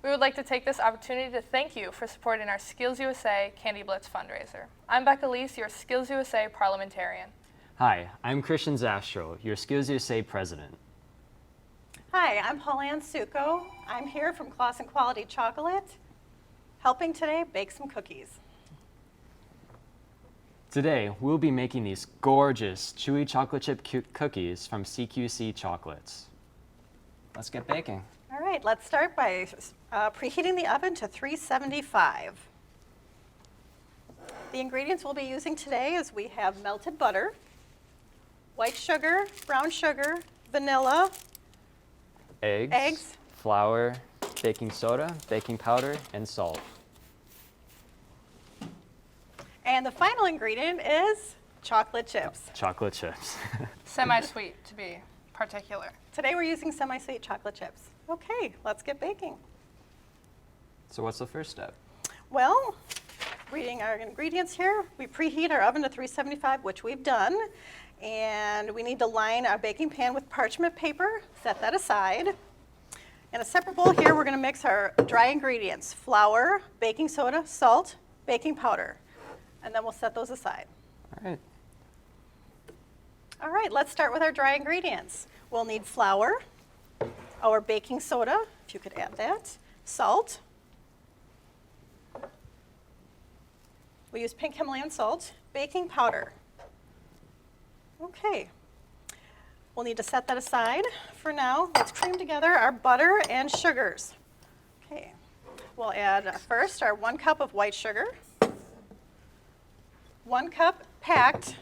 We would like to take this opportunity to thank you for supporting our Skills USA Candy Blitz fundraiser. I'm Becca Leese, your Skills USA parliamentarian. Hi, I'm Christian Zastro, your Skills USA president. Hi, I'm Pauline Succo. I'm here from Clasen Quality Chocolate, helping today bake some cookies. Today, we'll be making these gorgeous chewy chocolate chip cookies from CQC Chocolates. Let's get baking. All right, let's start by preheating the oven to 375. The ingredients we'll be using today is we have melted butter, white sugar, brown sugar, vanilla, eggs, flour, baking soda, baking powder, and salt. And the final ingredient is chocolate chips. Chocolate chips. Semi-sweet, to be particular. Today we're using semi-sweet chocolate chips. Okay, let's get baking. So what's the first step? Well, reading our ingredients here, we preheat our oven to 375, which we've done. And we need to line our baking pan with parchment paper, set that aside. In a separate bowl here, we're gonna mix our dry ingredients, flour, baking soda, salt, baking powder. And then we'll set those aside. All right. All right, let's start with our dry ingredients. We'll need flour, our baking soda, if you could add that, salt. We use pink Himalayan salt, baking powder. Okay, we'll need to set that aside for now. Let's cream together our butter and sugars. Okay, we'll add first our 1 cup of white sugar, 1 cup packed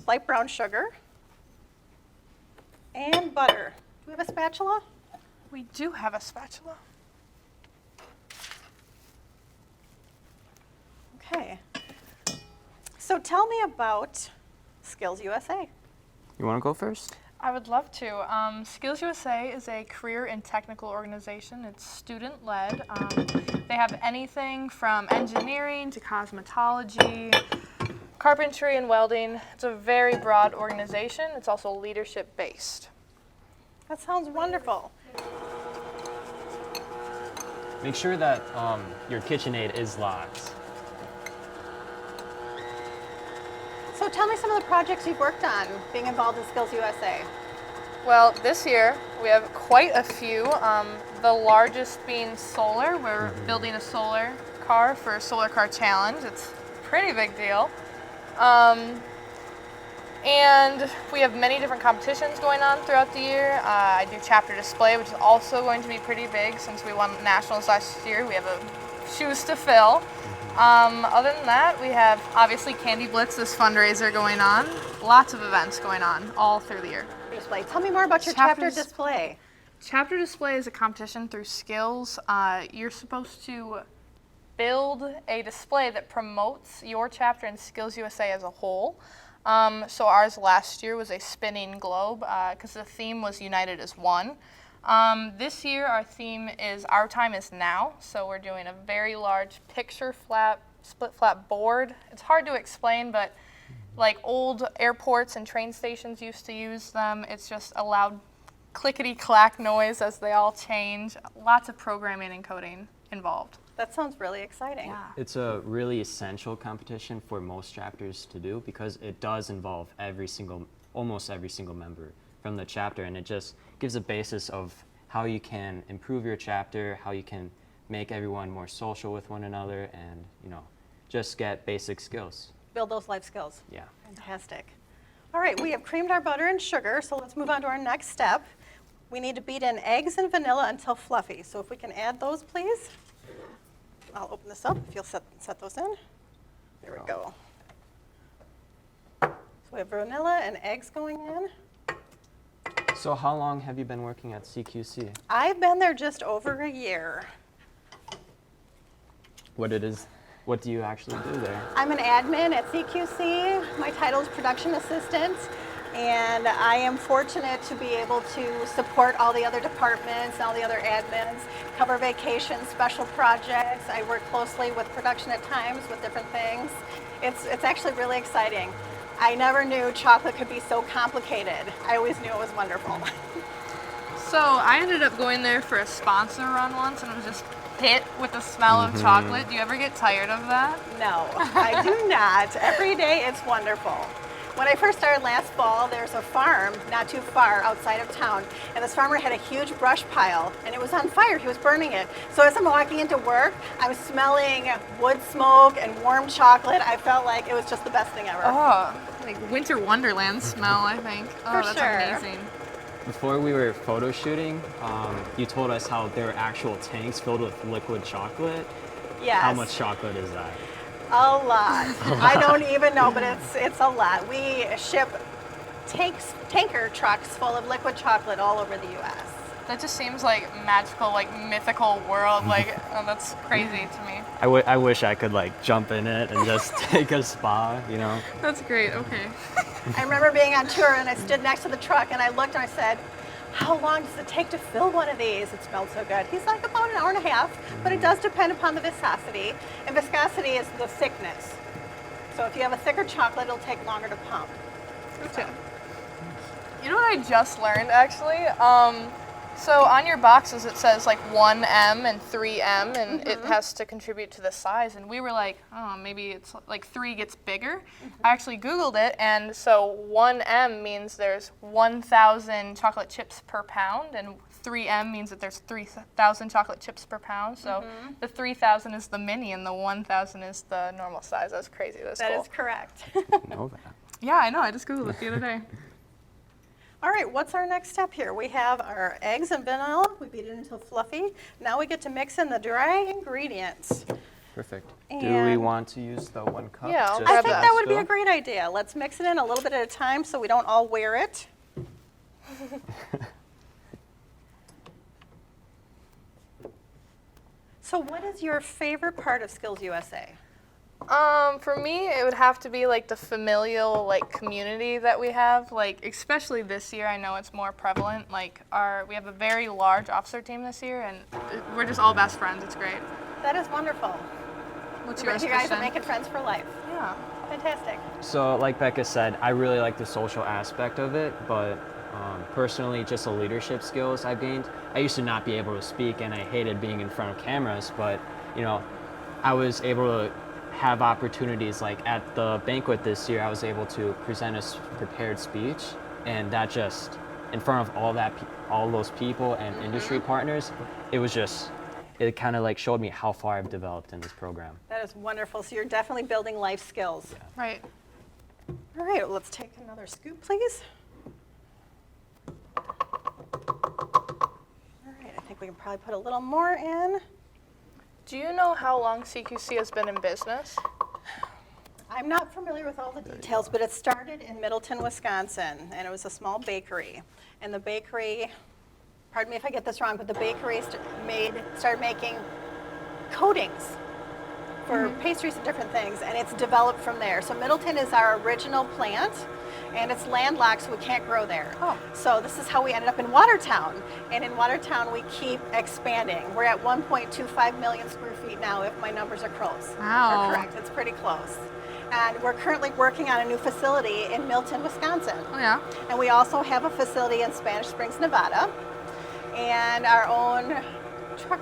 light brown sugar, and butter. Do we have a spatula? We do have a spatula. Okay, so tell me about Skills USA. You want to go first? I would love to. Skills USA is a career and technical organization. It's student-led. They have anything from engineering to cosmetology, carpentry and welding. It's a very broad organization. It's also leadership-based. That sounds wonderful. Make sure that your KitchenAid is locked. So tell me some of the projects you've worked on being involved in Skills USA. Well, this year we have quite a few. The largest being solar. We're building a solar car for a solar car challenge. It's a pretty big deal. And we have many different competitions going on throughout the year. I do chapter display, which is also going to be pretty big since we won nationals last year. We have shoes to fill. Other than that, we have obviously Candy Blitz, this fundraiser going on. Lots of events going on all through the year. Display. Tell me more about your chapter display. Chapter display is a competition through skills. You're supposed to build a display that promotes your chapter and Skills USA as a whole. So ours last year was a spinning globe because the theme was United as One. This year our theme is Our Time is Now. So we're doing a very large picture split flat board. It's hard to explain, but like old airports and train stations used to use them. It's just a loud clickety-clack noise as they all change. Lots of programming and coding involved. That sounds really exciting. Yeah. It's a really essential competition for most chapters to do because it does involve almost every single member from the chapter, and it just gives a basis of how you can improve your chapter, how you can make everyone more social with one another, and just get basic skills. Build those life skills. Yeah. Fantastic. All right, we have creamed our butter and sugar, so let's move on to our next step. We need to beat in eggs and vanilla until fluffy. So if we can add those, please. I'll open this up if you'll set those in. There we go. So we have vanilla and eggs going in. So how long have you been working at CQC? I've been there just over a year. What do you actually do there? I'm an admin at CQC. My title is production assistant, and I am fortunate to be able to support all the other departments, all the other admins, cover vacations, special projects. I work closely with production at times with different things. It's actually really exciting. I never knew chocolate could be so complicated. I always knew it was wonderful. So I ended up going there for a sponsor run once, and it was just hit with the smell of chocolate. Do you ever get tired of that? No, I do not. Every day it's wonderful. When I first started last fall, there's a farm not too far outside of town, and this farmer had a huge brush pile, and it was on fire. He was burning it. So as I'm walking into work, I was smelling wood smoke and warm chocolate. I felt like it was just the best thing ever. Oh, like winter wonderland smell, I think. Oh, For that's sure. amazing. Before we were photo shooting, you told us how there are actual tanks filled with liquid chocolate. Yes. How much chocolate is that? A lot. I don't even know, but it's a lot. We ship tanker trucks full of liquid chocolate all over the U.S. That just seems like magical, like mythical world. Like, oh, that's crazy to me. I wish I could like jump in it and just take a spa, you know? That's great. Okay. I remember being on tour and I stood next to the truck and I looked and I said, how long does it take to fill one of these? It smelled so good. He's like, about an hour and a half, but it does depend upon the viscosity. And viscosity is the thickness. So if you have a thicker chocolate, it'll take longer to pump. Okay. You know what I just learned actually? So on your boxes it says like 1M and 3M, and it has to contribute to the size. And we were like, oh, maybe it's like 3 gets bigger. I actually Googled it, and so 1M means there's 1,000 chocolate chips per pound, and 3M means that there's 3,000 chocolate chips per pound. So the 3,000 is the mini, and the 1,000 is the normal size. That's crazy. That's That cool. is correct. Know that. Yeah, I know. I just Googled it the other day. All right, what's our next step here? We have our eggs and vanilla. We beat it until fluffy. Now we get to mix in the dry ingredients. Perfect. Do we And- want to use the 1 cup? Yeah, I'll just I grab think that. that would be a spill? great idea. Let's mix it in a little bit at a time so we don't all wear it. So what is your favorite part of Skills USA? For me, it would have to be like the familial like community that we have. Like especially this year, I know it's more prevalent. Like we have a very large officer team this year, and we're just all best friends. It's great. That is wonderful. What's You yours, guys are Kristen? making friends for life. Yeah. Fantastic. So, like Becca said, I really like the social aspect of it, but personally, just the leadership skills I've gained. I used to not be able to speak, and I hated being in front of cameras, but, you know, I was able to have opportunities, like at the banquet this year, I was able to present a prepared speech, and that just, in front of all those people and industry partners, it kind of like showed me how far I've developed in this program. That is wonderful. So you're definitely building life skills. Right. All right, let's take another scoop, please. All right, I think we can probably put a little more in. Do you know how long CQC has been in business? I'm not familiar with all the details, but it started in Middleton, Wisconsin, and it was a small bakery. And the bakery, pardon me if I get this wrong, but the bakery started making coatings for pastries and different things, and it's developed from there. So Middleton is our original plant, and it's landlocked, so we can't grow there. Oh. So this is how we ended up in Watertown, and in Watertown we keep expanding. We're at 1.25 million square feet now, if my numbers are close. Wow. Are correct, it's pretty close. And we're currently working on a new facility in Milton, Wisconsin. Oh yeah. And we also have a facility in Spanish Springs, Nevada, and our own truck.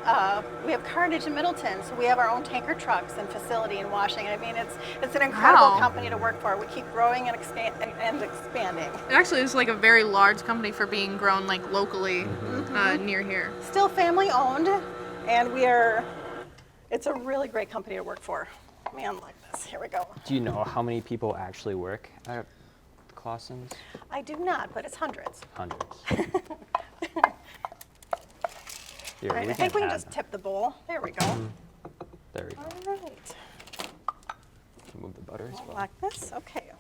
We have cartage in Middleton, so we have our own tanker trucks and facility in Washington. I mean, it's an incredible Wow. company to work for. We keep growing and expanding. It actually is like a very large company for being grown like locally near here. Still family owned, and it's a really great company to work for. Man, like this. Here we go. Do you know how many people actually work at Clasen's? I do not, but it's hundreds. Hundreds. Here, All right, I think we can just tip the bowl. There we go. There we go. All right. Move the butter as well. Like this, okay.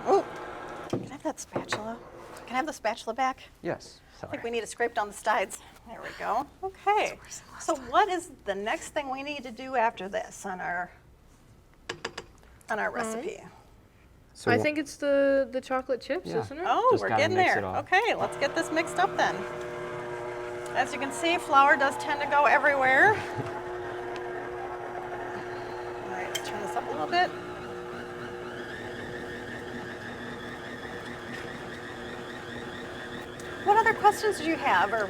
Oh, can I have that spatula? Can I have the spatula back? Yes. I Sorry. think we need to scrape down the sides. There we go. Okay. So what is the next thing we need to do after this on our recipe? So I think it's the chocolate chips, Yeah. isn't it? Oh, Just we're gotta getting mix there. it all. Okay, let's get this mixed up then. As you can see, flour does tend to go everywhere. All right, let's turn this up a little bit. What other questions do you have? Or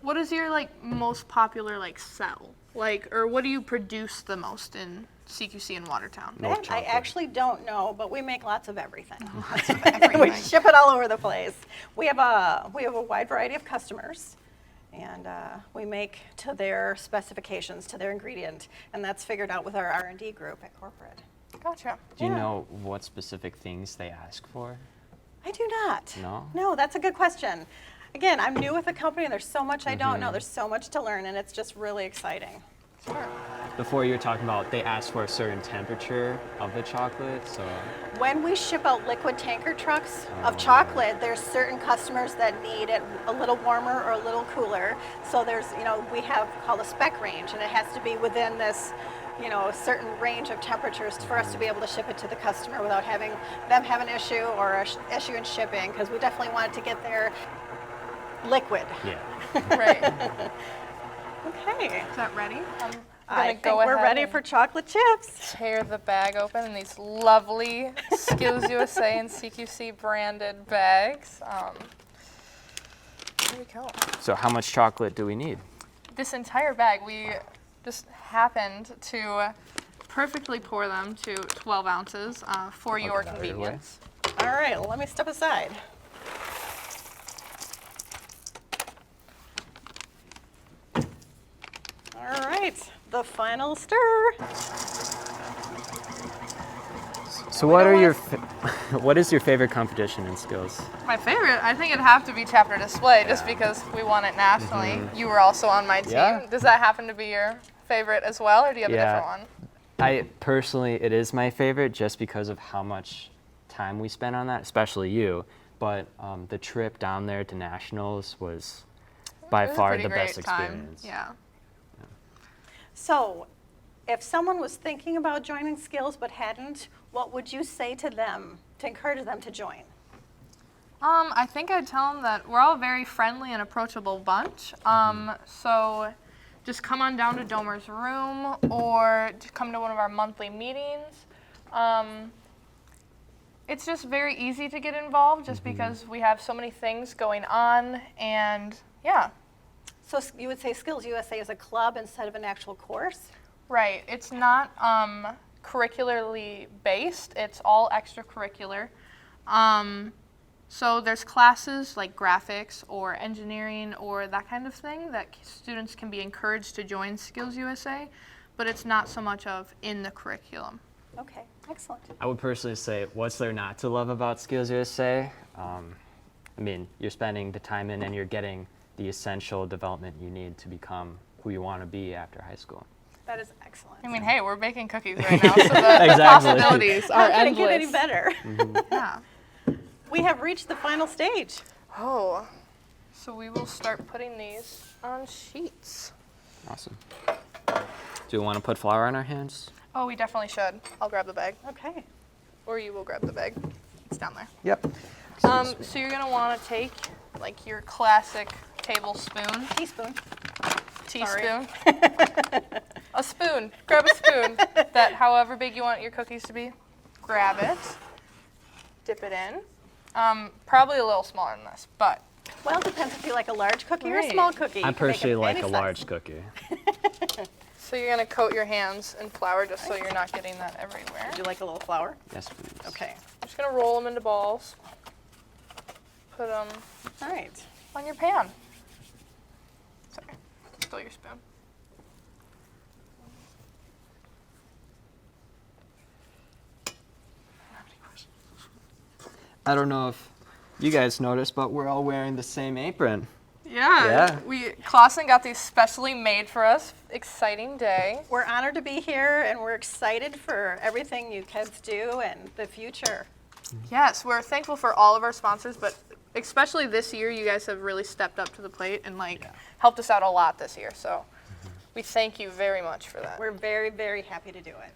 What is your like most popular like sell? Like, or what do you produce the most in CQC in Watertown? Milk that I chocolate. actually don't know, but we make lots of everything. Lots of We everything. ship it all over the place. We have a wide variety of customers, and we make to their specifications, to their ingredient, and that's figured out with our R&D group at corporate. Gotcha. Do you Yeah. know what specific things they ask for? I do not. No? No, that's a good question. Again, I'm new with the company, and there's so much I don't know. There's so much to learn, and it's just really exciting. Sure. Before you were talking about they ask for a certain temperature of the chocolate, so When we ship out liquid tanker trucks of chocolate, there's certain customers that need it a little warmer or a little cooler. So there's, we have called a spec range, and it has to be within this, a certain range of temperatures for us to be able to ship it to the customer without having them have an issue or an issue in shipping, because we definitely want it to get there liquid. yeah. Right. Okay. Is that ready? I'm I gonna think go we're ahead ready and for chocolate chips. tear the bag open in these lovely Skills USA and CQC branded bags. Here we go. So how much chocolate do we need? This entire bag, we just happened to perfectly pour them to 12 ounces for your Okay, right away. convenience. All right, well, let me step aside. All right, the final stir. So what don't are your wanna what is your favorite competition in skills? My favorite, I think it'd have to be chapter display, just because we won it nationally. You were also on my team. Yeah. Does that happen to be your favorite as well, or do you have a Yeah. different one? I personally, it is my favorite just because of how much time we spent on that, especially you. But the trip down there to nationals was by It was a far pretty the great best time. experience. Yeah. So, if someone was thinking about joining Skills but hadn't, what would you say to them to encourage them to join? I think I'd tell them that we're all a very friendly and approachable bunch. So just come on down to Domer's room or to come to one of our monthly meetings. It's just very easy to get involved just because we have so many things going on, and yeah. So you would say Skills USA is a club instead of an actual course? Right. It's not curricularly based. It's all extracurricular. So there's classes like graphics or engineering or that kind of thing that students can be encouraged to join Skills USA, but it's not so much of in the curriculum. Okay, excellent. I would personally say, what's there not to love about Skills USA? I mean, you're spending the time in and you're getting the essential development you need to become who you want to be after high school. That is excellent. I mean, hey, we're baking cookies right now, so the Exactly. possibilities are How can it get any endless. better? Yeah. We have reached the final stage. Oh. So we will start putting these on sheets. Awesome. Do we want to put flour on our hands? Oh, we definitely should. I'll grab the bag. Okay. Or you will grab the bag. It's down there. Yep. So you're gonna want to take like your classic tablespoon, Teaspoon. teaspoon, a spoon. Grab a spoon. That however big you want your cookies to be. Grab it. Dip it in. Probably a little smaller than this, but Well, it depends if you like a large cookie or a Right. small cookie. You I can make it personally like any a size. large cookie. so you're gonna coat your hands in flour just so you're not getting that everywhere. Would you like a little flour? Yes, please. Okay. I'm just gonna roll them into balls. Put them All right. on your pan. Sorry, still your spoon. I don't know if you guys noticed, but we're all wearing the same apron. Yeah. Clasen got these specially made for us. Exciting day. We're honored to be here, and we're excited for everything you kids do and the future. Yes, we're thankful for all of our sponsors, but especially this year, you guys have really stepped up to the plate and helped us out a lot this year. So we thank you very much for that. We're very, very happy to do it.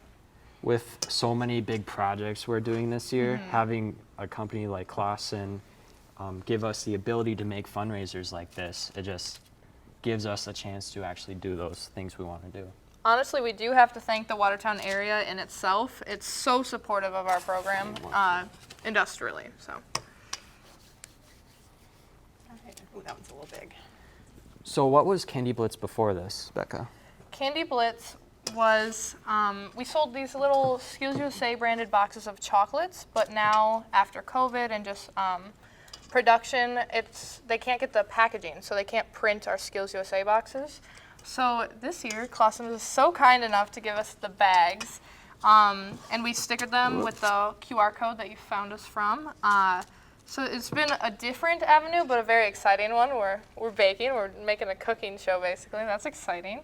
With so many big projects we're doing this year, having a company like Clasen give us the ability to make fundraisers like this, it just gives us a chance to actually do those things we want to do. Honestly, we do have to thank the Watertown area in itself. It's so supportive of our program industrially. So Ooh, that one's a little big. So what was Candy Blitz before this, Becca? Candy Blitz was, we sold these little Skills USA branded boxes of chocolates, but now after COVID and just production, they can't get the packaging, so they can't print our Skills USA boxes. So this year, Clasen was so kind enough to give us the bags, and we stickered them with the QR code that you found us from. So it's been a different avenue, but a very exciting one. We're baking, we're making a cooking show basically, and that's exciting.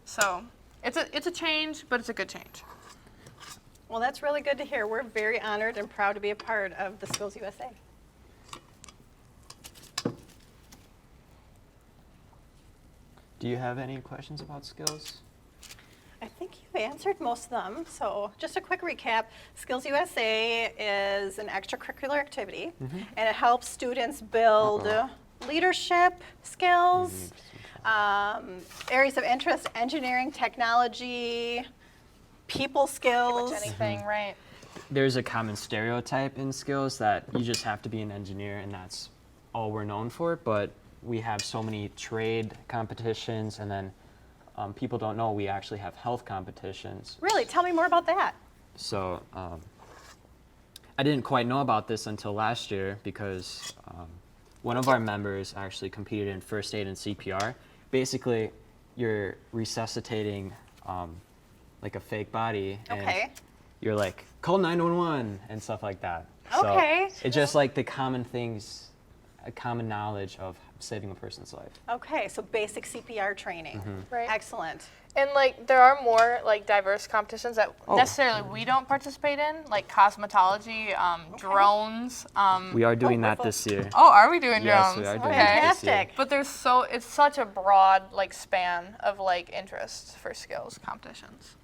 So it's a change, but it's a good change. Well, that's really good to hear. We're very honored and proud to be a part of the Skills USA. Do you have any questions about skills? I think you answered most of them. So just a quick recap, Skills USA is an extracurricular activity, and it helps students build leadership skills, areas of interest, engineering, technology, people skills. Anything, right? There's a common stereotype in skills that you just have to be an engineer and that's all we're known for, but we have so many trade competitions, and then people don't know we actually have health competitions. Really? Tell me more about that. So I didn't quite know about this until last year because one of our members actually competed in first aid and CPR. Basically, you're resuscitating like a fake body, and Okay. you're like, call 911 and stuff like that. Okay. So it's just like the common things, a common knowledge of saving a person's life. Okay, so basic CPR training. Right. Excellent. And like there are more like diverse competitions that necessarily we don't participate in, like cosmetology, drones. We are doing that wonderful. this year. Oh, are we doing Yes, drones? we are doing Okay. that this year. Fantastic. But it's such a broad like span of like interests for skills competitions.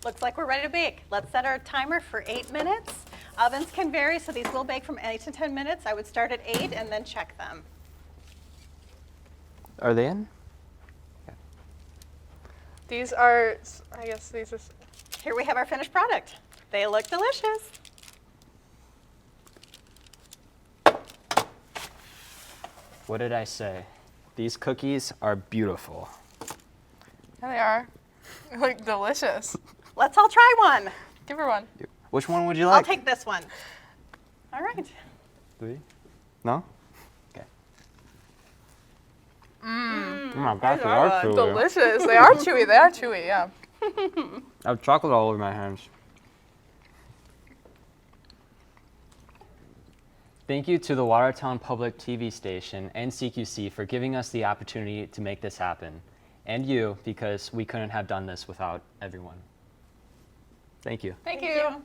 Looks like we're ready to bake. Let's set our timer for 8 minutes. Ovens can vary, so these will bake from 8 to 10 minutes. I would start at 8 and then check them. Are they in? These are, I guess these are. Here we have our finished product. They look delicious. What did I say? These cookies are beautiful. There they are. Like delicious. Let's all try one. Give her one. Which one would you I'll like? take this one. All right. Three? No? Okay. Mmm. Oh my gosh, they are are chewy. Delicious. They are chewy. They are chewy. Yeah. I have chocolate all over my hands. Thank you to the Watertown Public TV station and CQC for giving us the opportunity to make this happen. And you, because we couldn't have done this without everyone. Thank you. Thank you.